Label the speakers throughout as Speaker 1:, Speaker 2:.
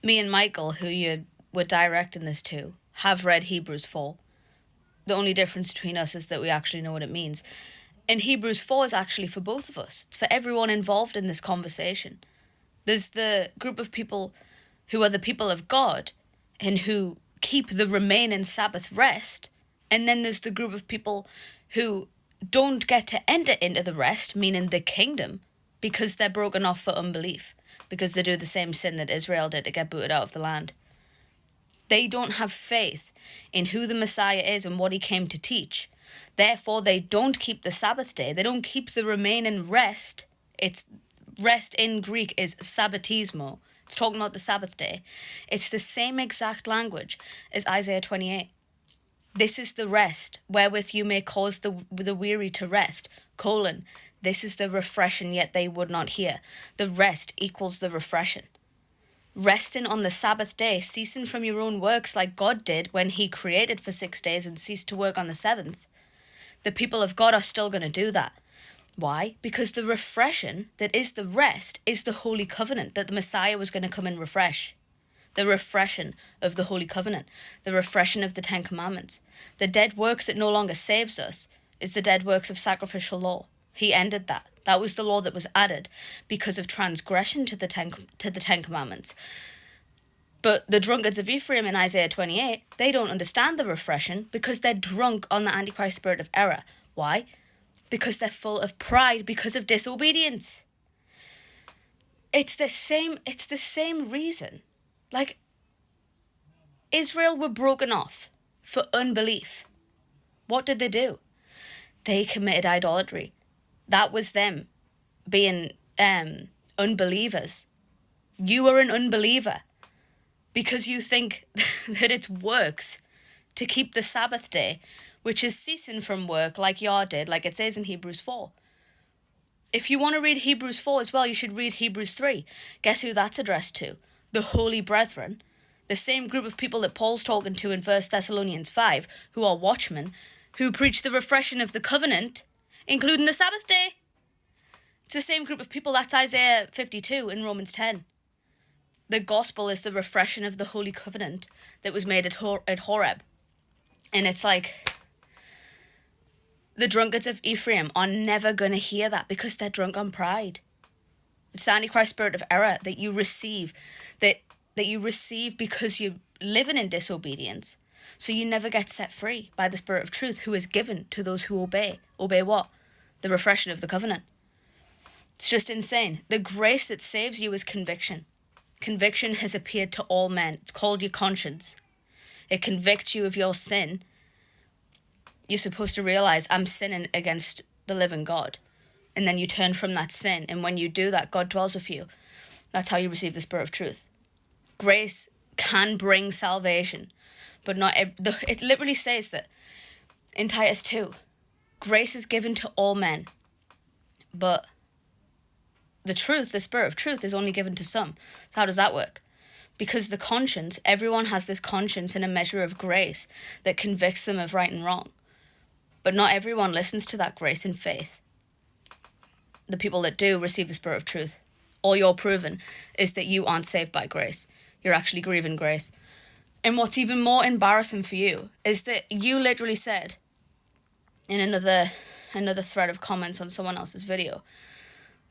Speaker 1: Me and Michael, who you were directing this to, have read Hebrews 4. The only difference between us is that we actually know what it means. And Hebrews 4 is actually for both of us. It's for everyone involved in this conversation. There's the group of people who are the people of God and who keep the remaining Sabbath rest. And then there's the group of people who don't get to enter into the rest, meaning the kingdom, because they're broken off for unbelief, because they do the same sin that Israel did to get booted out of the land. They don't have faith in who the Messiah is and what he came to teach. Therefore, they don't keep the Sabbath day. They don't keep the remaining rest. It's rest in Greek is sabbatismo. It's talking about the Sabbath day. It's the same exact language as Isaiah 28. This is the rest wherewith you may cause the weary to rest. This is the refreshing, yet they would not hear. The rest equals the refreshing. Resting on the Sabbath day, ceasing from your own works like God did when he created for 6 days and ceased to work on the seventh. The people of God are still going to do that. Why? Because the refreshing that is the rest is the Holy Covenant that the Messiah was going to come and refresh. The refreshing of the Holy Covenant. The refreshing of the Ten Commandments. The dead works that no longer saves us is the dead works of sacrificial law. He ended that. That was the law that was added because of transgression to the Ten Commandments. But the drunkards of Ephraim in Isaiah 28, they don't understand the refreshing because they're drunk on the Antichrist spirit of error. Why? Because they're full of pride because of disobedience. It's the same reason. Like, Israel were broken off for unbelief. What did they do? They committed idolatry. That was them being unbelievers. You are an unbeliever because you think that it's works to keep the Sabbath day, which is ceasing from work like Yah did, like it says in Hebrews 4. If you want to read Hebrews 4 as well, you should read Hebrews 3. Guess who that's addressed to? The holy brethren, the same group of people that Paul's talking to in 1 Thessalonians 5, who are watchmen, who preach the refreshing of the covenant, including the Sabbath day. It's the same group of people. That's Isaiah 52 in Romans 10. The gospel is the refreshing of the holy covenant that was made at Horeb. And it's like, the drunkards of Ephraim are never going to hear that because they're drunk on pride. It's the Antichrist spirit of error that you receive, that you receive because you're living in disobedience. So you never get set free by the Spirit of truth who is given to those who obey. Obey what? The refreshing of the covenant. It's just insane. The grace that saves you is conviction. Conviction has appeared to all men. It's called your conscience. It convicts you of your sin. You're supposed to realize I'm sinning against the living God. And then you turn from that sin. And when you do that, God dwells with you. That's how you receive the Spirit of truth. Grace can bring salvation. But not it literally says that in Titus 2, grace is given to all men. But the truth, the Spirit of truth, is only given to some. So how does that work? Because the conscience, everyone has this conscience and a measure of grace that convicts them of right and wrong. But not everyone listens to that grace in faith. The people that do receive the Spirit of truth. All you're proving is that you aren't saved by grace. You're actually grieving grace. And what's even more embarrassing for you is that you literally said in another thread of comments on someone else's video,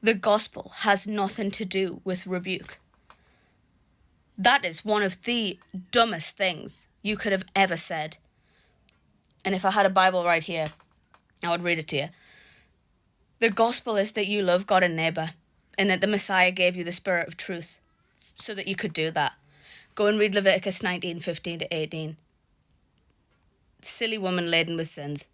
Speaker 1: the gospel has nothing to do with rebuke. That is one of the dumbest things you could have ever said. And if I had a Bible right here, I would read it to you. The gospel is that you love God and neighbor, and that the Messiah gave you the Spirit of truth so that you could do that. Go and read Leviticus 19:15-18. Silly woman laden with sins.